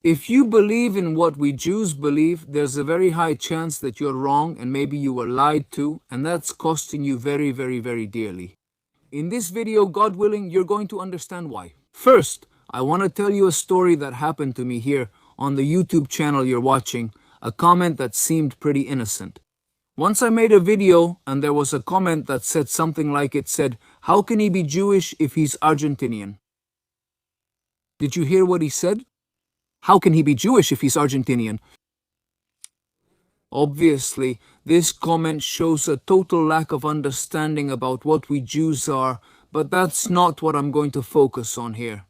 If you believe in what we Jews believe, there's a very high chance that you're wrong and maybe you were lied to, and that's costing you very, very, very dearly. In this video, God willing, you're going to understand why. First, I want to tell you a story that happened to me here on the YouTube channel you're watching, a comment that seemed pretty innocent. Once I made a video and there was a comment that said something like it said, "How can he be Jewish if he's Argentinian?" Did you hear what he said? How can he be Jewish if he's Argentinian? Obviously, this comment shows a total lack of understanding about what we Jews are, but that's not what I'm going to focus on here.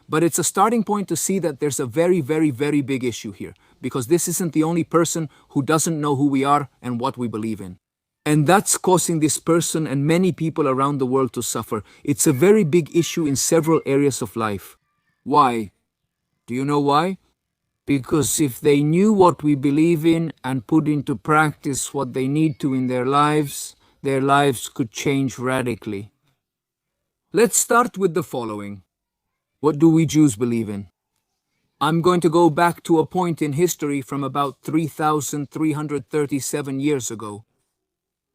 But it's a starting point to see that there's a very, very, very big issue here, because this isn't the only person who doesn't know who we are and what we believe in. And that's causing this person and many people around the world to suffer. It's a very big issue in several areas of life. Why? Do you know why? Because if they knew what we believe in and put into practice what they need to in their lives could change radically. Let's start with the following. What do we Jews believe in? I'm going to go back to a point in history from about 3,337 years ago.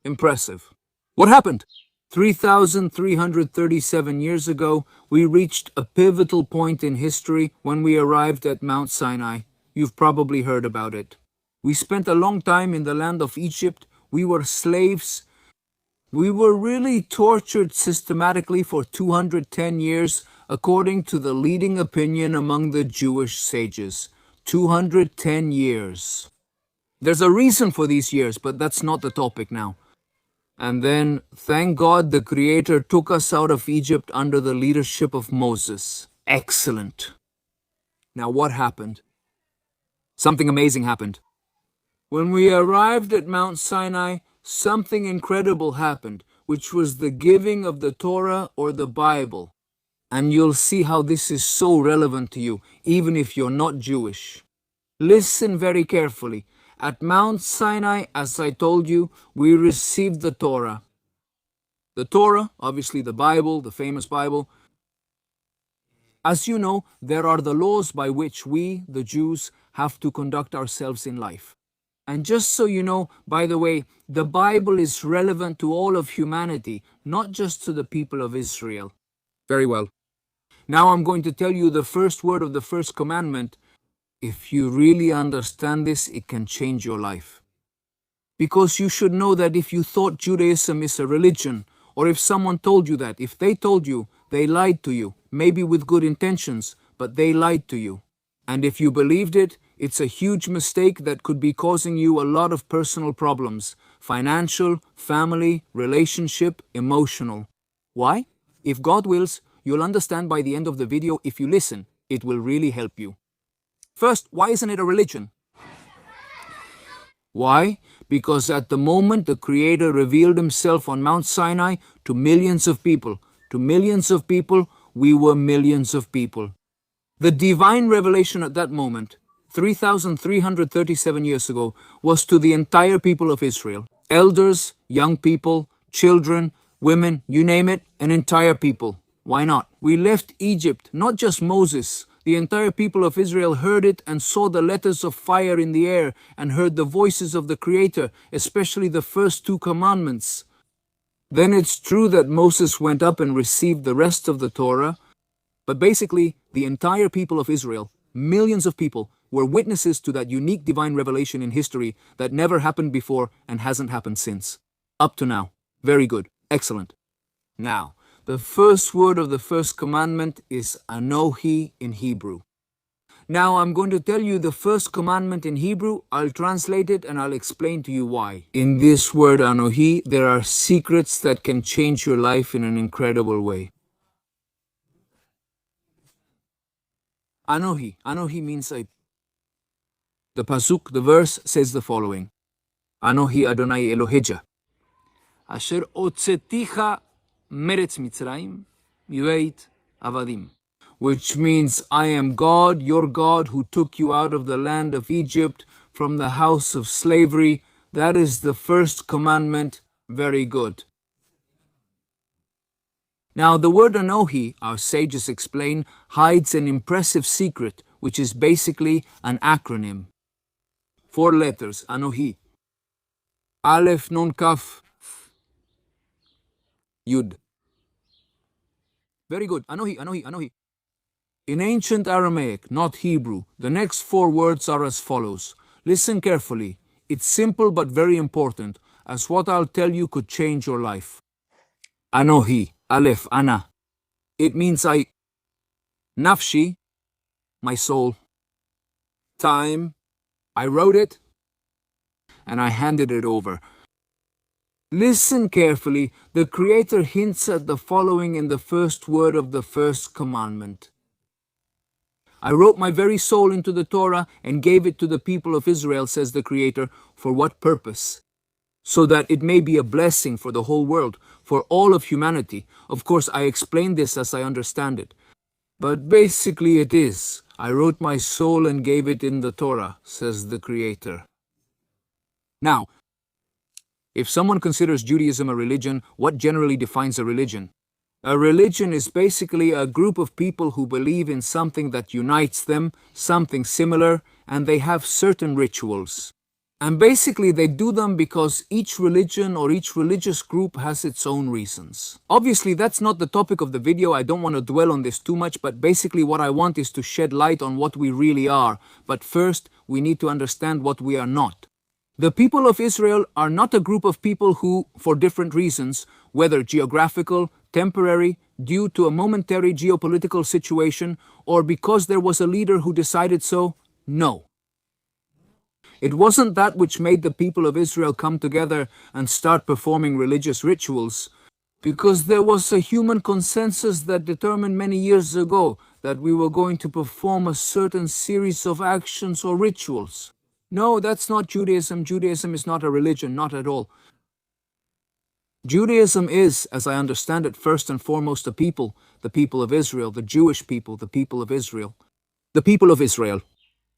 Impressive. What happened? 3,337 years ago, we reached a pivotal point in history when we arrived at Mount Sinai. You've probably heard about it. We spent a long time in the land of Egypt. We were slaves. We were really tortured systematically for 210 years, according to the leading opinion among the Jewish sages. 210 years. There's a reason for these years, but that's not the topic now. And then, thank God, the Creator took us out of Egypt under the leadership of Moses. Excellent. Now what happened? Something amazing happened. When we arrived at Mount Sinai, something incredible happened, which was the giving of the Torah or the Bible. And you'll see how this is so relevant to you, even if you're not Jewish. Listen very carefully. At Mount Sinai, as I told you, we received the Torah. The Torah, obviously the Bible, the famous Bible. As you know, there are the laws by which we, the Jews, have to conduct ourselves in life. And just so you know, by the way, the Bible is relevant to all of humanity, not just to the people of Israel. Very well. Now I'm going to tell you the first word of the first commandment. If you really understand this, it can change your life. Because you should know that if you thought Judaism is a religion, or if someone told you that, if they told you, they lied to you, maybe with good intentions, but they lied to you. And if you believed it, it's a huge mistake that could be causing you a lot of personal problems. Financial, family, relationship, emotional. Why? If God wills, you'll understand by the end of the video. If you listen, it will really help you. First, why isn't it a religion? Why? Because at the moment the Creator revealed Himself on Mount Sinai to millions of people. To millions of people, we were millions of people. The divine revelation at that moment, 3,337 years ago, was to the entire people of Israel. Elders, young people, children, women, you name it, an entire people. Why not? We left Egypt, not just Moses. The entire people of Israel heard it and saw the letters of fire in the air and heard the voices of the Creator, especially the first two commandments. Then it's true that Moses went up and received the rest of the Torah, but basically the entire people of Israel, millions of people, were witnesses to that unique divine revelation in history that never happened before and hasn't happened since. Up to now. Very good. Excellent. Now, the first word of the first commandment is Anohi in Hebrew. Now I'm going to tell you the first commandment in Hebrew. I'll translate it and I'll explain to you why. In this word Anohi, there are secrets that can change your life in an incredible way. Anohi. Anohi means I. The pasuk, the verse, says the following. Anohi Adonai Eloheja. Asher otzeticha meretz Mitzrayim, mibeit avadim. Which means, I am God, your God, who took you out of the land of Egypt from the house of slavery. That is the first commandment. Very good. Now, the word Anohi, our sages explain, hides an impressive secret, which is basically an acronym. 4 letters, Anohi. Aleph, Nun, Kaf, Yud. Very good. Anohi, Anohi, Anohi. In ancient Aramaic, not Hebrew, the next 4 words are as follows. Listen carefully. It's simple but very important, as what I'll tell you could change your life. Anohi, Aleph, Ana. It means I. Nafshi, my soul. Time, I wrote it, and I handed it over. Listen carefully. The Creator hints at the following in the first word of the first commandment. I wrote my very soul into the Torah and gave it to the people of Israel, says the Creator. For what purpose? So that it may be a blessing for the whole world, for all of humanity. Of course, I explain this as I understand it. But basically it is. I wrote my soul and gave it in the Torah, says the Creator. Now, if someone considers Judaism a religion, what generally defines a religion? A religion is basically a group of people who believe in something that unites them, something similar, and they have certain rituals. And basically they do them because each religion or each religious group has its own reasons. Obviously that's not the topic of the video, I don't want to dwell on this too much, but basically what I want is to shed light on what we really are. But first, we need to understand what we are not. The people of Israel are not a group of people who, for different reasons, whether geographical, temporary, due to a momentary geopolitical situation, or because there was a leader who decided so, no. It wasn't that which made the people of Israel come together and start performing religious rituals, because there was a human consensus that determined many years ago that we were going to perform a certain series of actions or rituals. No, that's not Judaism. Judaism is not a religion, not at all. Judaism is, as I understand it, first and foremost a people, the people of Israel, the Jewish people, the people of Israel. The people of Israel.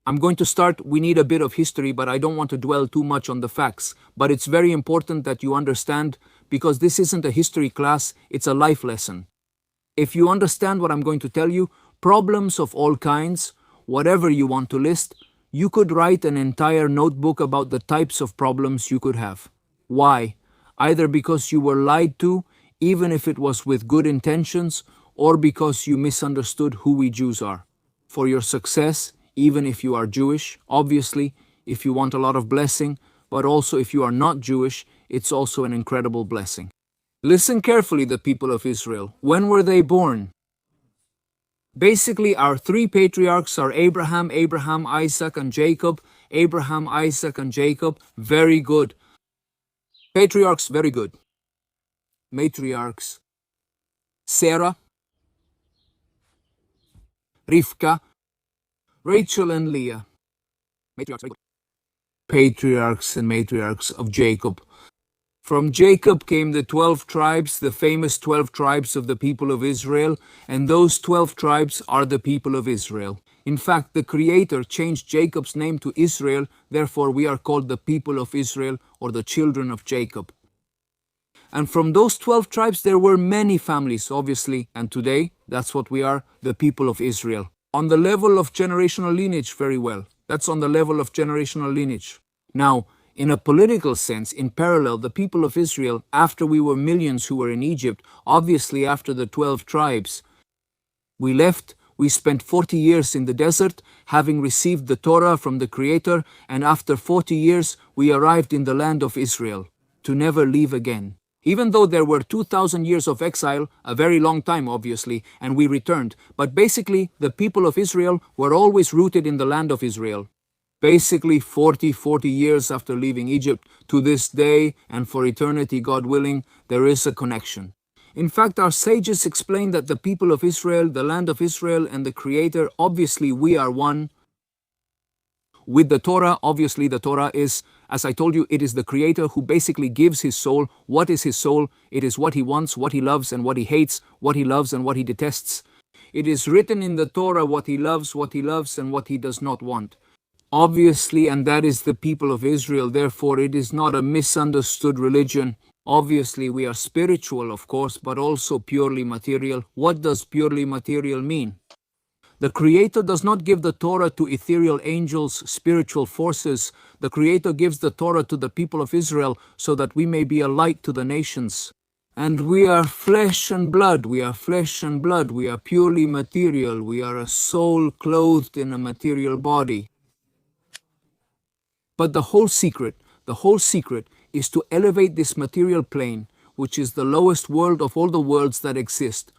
I'm going to start, we need a bit of history, but I don't want to dwell too much on the facts. But it's very important that you understand, because this isn't a history class, it's a life lesson. If you understand what I'm going to tell you, problems of all kinds, whatever you want to list, you could write an entire notebook about the types of problems you could have. Why? Either because you were lied to, even if it was with good intentions, or because you misunderstood who we Jews are. For your success, even if you are Jewish, obviously, if you want a lot of blessing, but also if you are not Jewish, it's also an incredible blessing. Listen carefully, the people of Israel. When were they born? Basically, our 3 patriarchs are Abraham, Isaac, and Jacob. Abraham, Isaac, and Jacob. Very good. Patriarchs, very good. Matriarchs. Sarah, Rivka, Rachel, and Leah. Matriarchs, very good. Patriarchs and matriarchs of Jacob. From Jacob came the 12 tribes, the famous 12 tribes of the people of Israel, and those 12 tribes are the people of Israel. In fact, the Creator changed Jacob's name to Israel, therefore we are called the people of Israel, or the children of Jacob. And from those 12 tribes there were many families, obviously, and today, that's what we are, the people of Israel. On the level of generational lineage, very well. That's on the level of generational lineage. Now, in a political sense, in parallel, the people of Israel, after we were millions who were in Egypt, obviously after the 12 tribes, we left, we spent 40 years in the desert, having received the Torah from the Creator, and after 40 years, we arrived in the land of Israel, to never leave again. Even though there were 2,000 years of exile, a very long time obviously, and we returned, but basically the people of Israel were always rooted in the land of Israel. Basically 40 years after leaving Egypt, to this day, and for eternity, God willing, there is a connection. In fact, our sages explain that the people of Israel, the land of Israel, and the Creator, obviously we are one. With the Torah, obviously the Torah is, as I told you, it is the Creator who basically gives His soul. What is His soul? It is what He wants, what He loves, and what He hates, what He loves and what He detests. It is written in the Torah what He loves, and what He does not want. Obviously, and that is the people of Israel, therefore it is not a misunderstood religion. Obviously, we are spiritual, of course, but also purely material. What does purely material mean? The Creator does not give the Torah to ethereal angels, spiritual forces. The Creator gives the Torah to the people of Israel so that we may be a light to the nations. And we are flesh and blood, we are flesh and blood, we are purely material, we are a soul clothed in a material body. But the whole secret is to elevate this material plane, which is the lowest world of all the worlds that exist.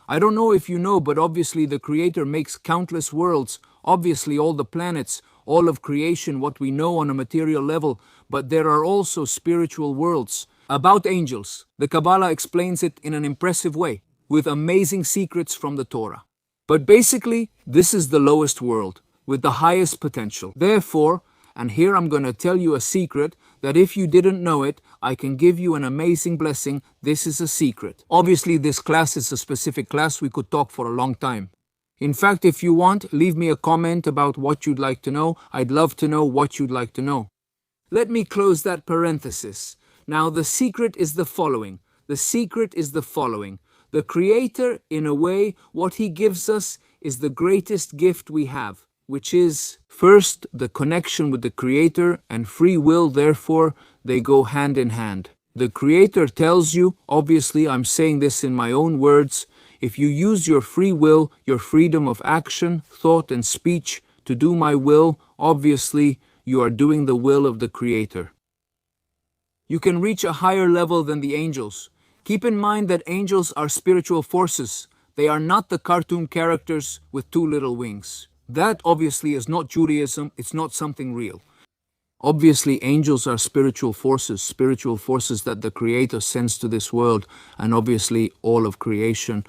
I don't know if you know, but obviously the Creator makes countless worlds, obviously all the planets, all of creation, what we know on a material level, but there are also spiritual worlds. About angels, the Kabbalah explains it in an impressive way, with amazing secrets from the Torah. But basically, this is the lowest world, with the highest potential. Therefore, and here I'm going to tell you a secret, that if you didn't know it, I can give you an amazing blessing. This is a secret. Obviously, this class is a specific class. We could talk for a long time. In fact, if you want, leave me a comment about what you'd like to know. I'd love to know what you'd like to know. Let me close that parenthesis. Now, the secret is the following. The secret is the following. The Creator, in a way, what He gives us is the greatest gift we have, which is, first, the connection with the Creator and free will. Therefore, they go hand in hand. The Creator tells you, obviously I'm saying this in my own words, if you use your free will, your freedom of action, thought and speech to do my will, obviously you are doing the will of the Creator. You can reach a higher level than the angels. Keep in mind that angels are spiritual forces. They are not the cartoon characters with two little wings. That obviously is not Judaism, it's not something real. Obviously, angels are spiritual forces that the Creator sends to this world, and obviously all of creation.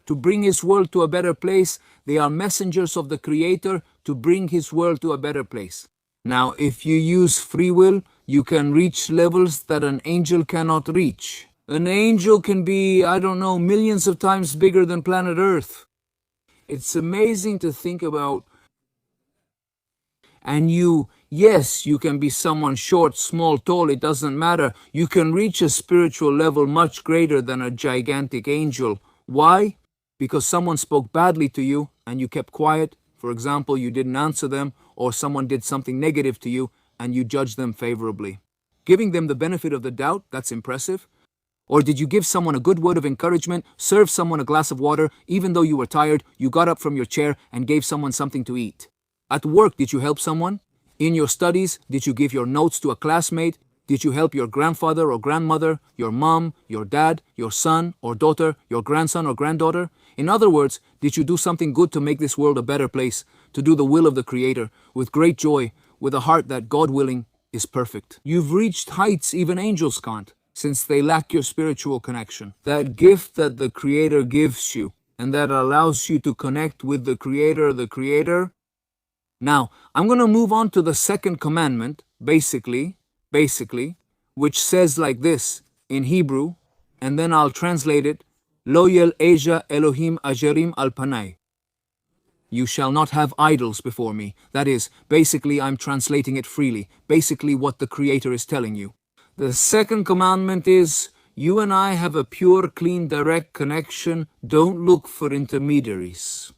To bring His world to a better place, they are messengers of the Creator to bring His world to a better place. Now, if you use free will, you can reach levels that an angel cannot reach. An angel can be, I don't know, millions of times bigger than planet Earth. It's amazing to think about. And yes, you can be someone short, small, tall, it doesn't matter. You can reach a spiritual level much greater than a gigantic angel. Why? Because someone spoke badly to you and you kept quiet. For example, you didn't answer them, or someone did something negative to you and you judged them favorably. Giving them the benefit of the doubt, that's impressive. Or did you give someone a good word of encouragement, serve someone a glass of water, even though you were tired, you got up from your chair and gave someone something to eat? At work, did you help someone? In your studies, did you give your notes to a classmate? Did you help your grandfather or grandmother, your mom, your dad, your son or daughter, your grandson or granddaughter? In other words, did you do something good to make this world a better place, to do the will of the Creator, with great joy, with a heart that, God willing, is perfect? You've reached heights even angels can't, since they lack your spiritual connection. That gift that the Creator gives you, and that allows you to connect with the Creator. Now, I'm going to move on to the second commandment, basically, which says like this in Hebrew, and then I'll translate it, Lo yel eja Elohim ajerim al panai. You shall not have idols before me. That is, basically, I'm translating it freely, basically what the Creator is telling you. The second commandment is, you and I have a pure, clean, direct connection. Don't look for intermediaries.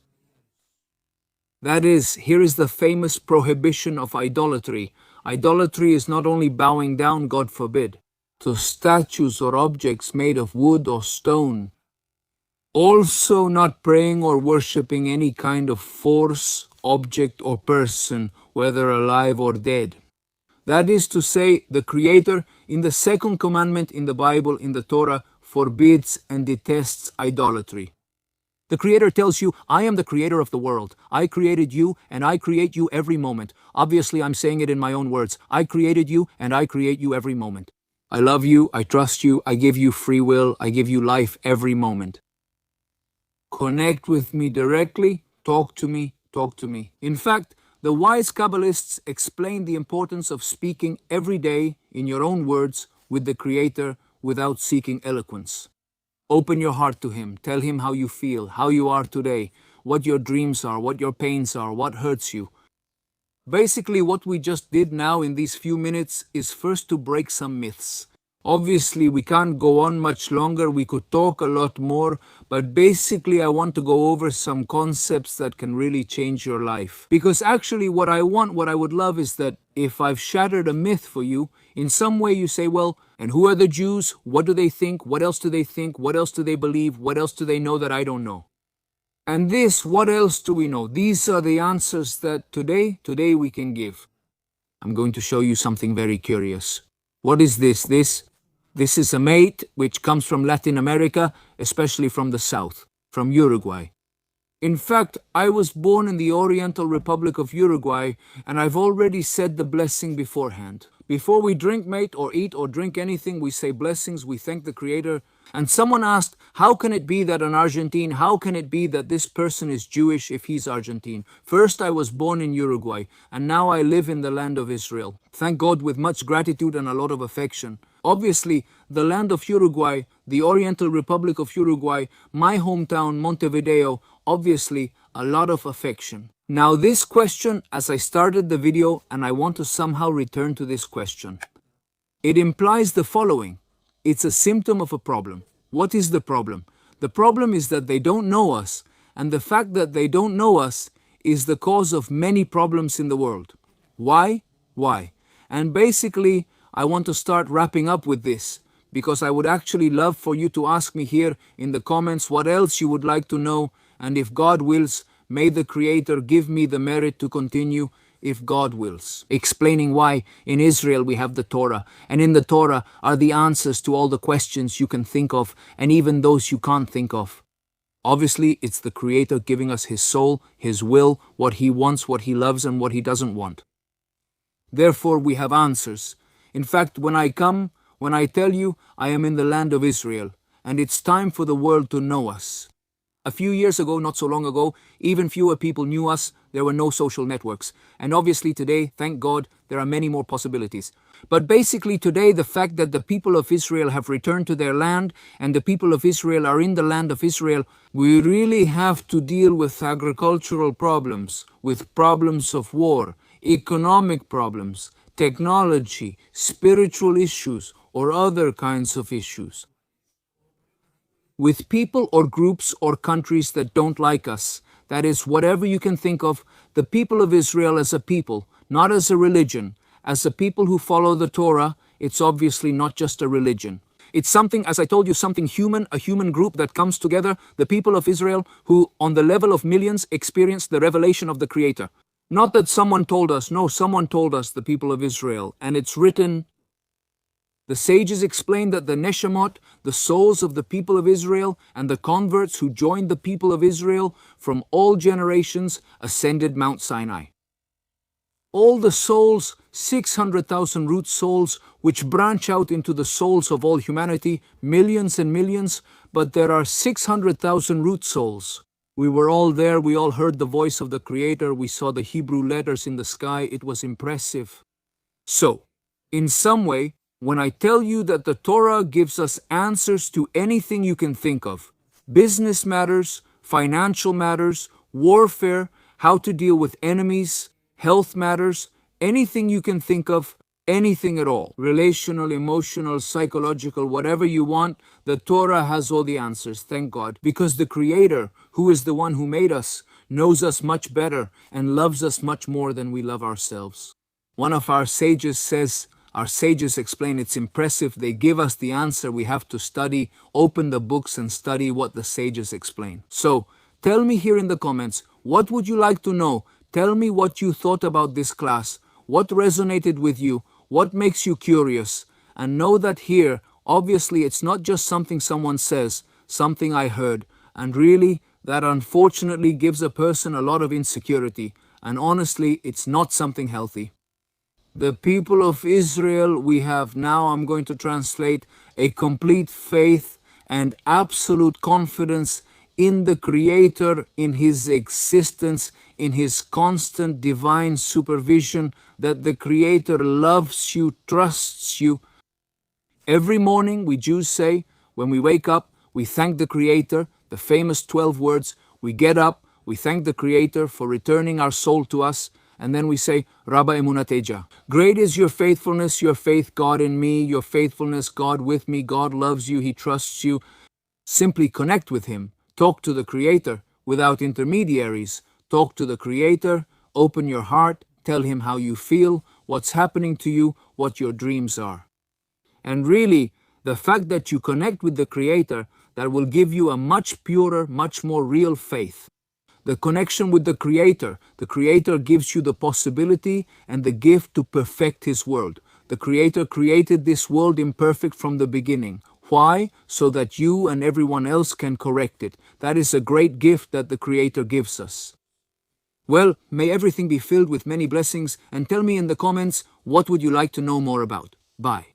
That is, here is the famous prohibition of idolatry. Idolatry is not only bowing down, God forbid, to statues or objects made of wood or stone. Also not praying or worshipping any kind of force, object or person, whether alive or dead. That is to say, the Creator, in the second commandment in the Bible, in the Torah, forbids and detests idolatry. The Creator tells you, I am the Creator of the world. I created you, and I create you every moment. Obviously, I'm saying it in my own words. I created you, and I create you every moment. I love you, I trust you, I give you free will, I give you life every moment. Connect with me directly, talk to me. In fact, the wise Kabbalists explain the importance of speaking every day in your own words with the Creator without seeking eloquence. Open your heart to Him. Tell Him how you feel, how you are today, what your dreams are, what your pains are, what hurts you. Basically, what we just did now in these few minutes is first to break some myths. Obviously, we can't go on much longer. We could talk a lot more, but basically, I want to go over some concepts that can really change your life. Because actually, what I would love is that if I've shattered a myth for you, in some way you say, well, and who are the Jews? What do they think? What else do they think? What else do they believe? What else do they know that I don't know? And this, what else do we know? These are the answers that today we can give. I'm going to show you something very curious. What is this? This is a mate which comes from Latin America, especially from the south, from Uruguay. In fact, I was born in the Oriental Republic of Uruguay, and I've already said the blessing beforehand. Before we drink, mate, or eat or drink anything, we say blessings, we thank the Creator. And someone asked, how can it be that an Argentine, how can it be that this person is Jewish if he's Argentine? First, I was born in Uruguay, and now I live in the land of Israel. Thank God, with much gratitude and a lot of affection. Obviously, the land of Uruguay, the Oriental Republic of Uruguay, my hometown, Montevideo, obviously a lot of affection. Now this question, as I started the video, and I want to somehow return to this question. It implies the following. It's a symptom of a problem. What is the problem? The problem is that they don't know us, and the fact that they don't know us is the cause of many problems in the world. Why? Why? And basically, I want to start wrapping up with this, because I would actually love for you to ask me here in the comments what else you would like to know, and if God wills, may the Creator give me the merit to continue, if God wills. Explaining why in Israel we have the Torah, and in the Torah are the answers to all the questions you can think of, and even those you can't think of. Obviously, it's the Creator giving us His soul, His will, what He wants, what He loves, and what He doesn't want. Therefore, we have answers. In fact, when I tell you I am in the land of Israel, and it's time for the world to know us. A few years ago, not so long ago, even fewer people knew us. There were no social networks. And obviously today, thank God, there are many more possibilities. But basically today, the fact that the people of Israel have returned to their land and the people of Israel are in the land of Israel, we really have to deal with agricultural problems, with problems of war, economic problems, technology, spiritual issues, or other kinds of issues. With people or groups or countries that don't like us. That is, whatever you can think of, the people of Israel as a people, not as a religion. As a people who follow the Torah, it's obviously not just a religion. It's something, as I told you, something human, a human group that comes together, the people of Israel who, on the level of millions, experience the revelation of the Creator. Not that someone told us, no, someone told us, the people of Israel, and it's written. The sages explain that the Neshamot, the souls of the people of Israel, and the converts who joined the people of Israel from all generations ascended Mount Sinai. All the souls, 600,000 root souls, which branch out into the souls of all humanity, millions and millions, but there are 600,000 root souls. We were all there, we all heard the voice of the Creator, we saw the Hebrew letters in the sky, it was impressive. So, in some way, when I tell you that the Torah gives us answers to anything you can think of, business matters, financial matters, warfare, how to deal with enemies, health matters, anything you can think of, anything at all, relational, emotional, psychological, whatever you want, the Torah has all the answers, thank God, because the Creator, who is the one who made us, knows us much better and loves us much more than we love ourselves. One of our sages says, our sages explain it's impressive. They give us the answer. We have to study, open the books and study what the sages explain. So, tell me here in the comments, what would you like to know? Tell me what you thought about this class. What resonated with you? What makes you curious? And know that here, obviously, it's not just something someone says, something I heard. And really, that unfortunately gives a person a lot of insecurity. And honestly, it's not something healthy. The people of Israel, we have now, I'm going to translate, a complete faith and absolute confidence in the Creator, in His existence, in His constant divine supervision, that the Creator loves you, trusts you. Every morning, we Jews say, when we wake up, we thank the Creator, the famous 12 words. We get up, we thank the Creator for returning our soul to us, And then we say, Rabba Emunateja. Great is your faithfulness, your faith, God in me, your faithfulness, God with me, God loves you, He trusts you. Simply connect with Him. Talk to the Creator without intermediaries. Talk to the Creator, open your heart, tell Him how you feel, what's happening to you, what your dreams are. And really, the fact that you connect with the Creator, that will give you a much purer, much more real faith. The connection with the Creator gives you the possibility and the gift to perfect His world. The Creator created this world imperfect from the beginning. Why? So that you and everyone else can correct it. That is a great gift that the Creator gives us. Well, may everything be filled with many blessings, and tell me in the comments, what would you like to know more about? Bye.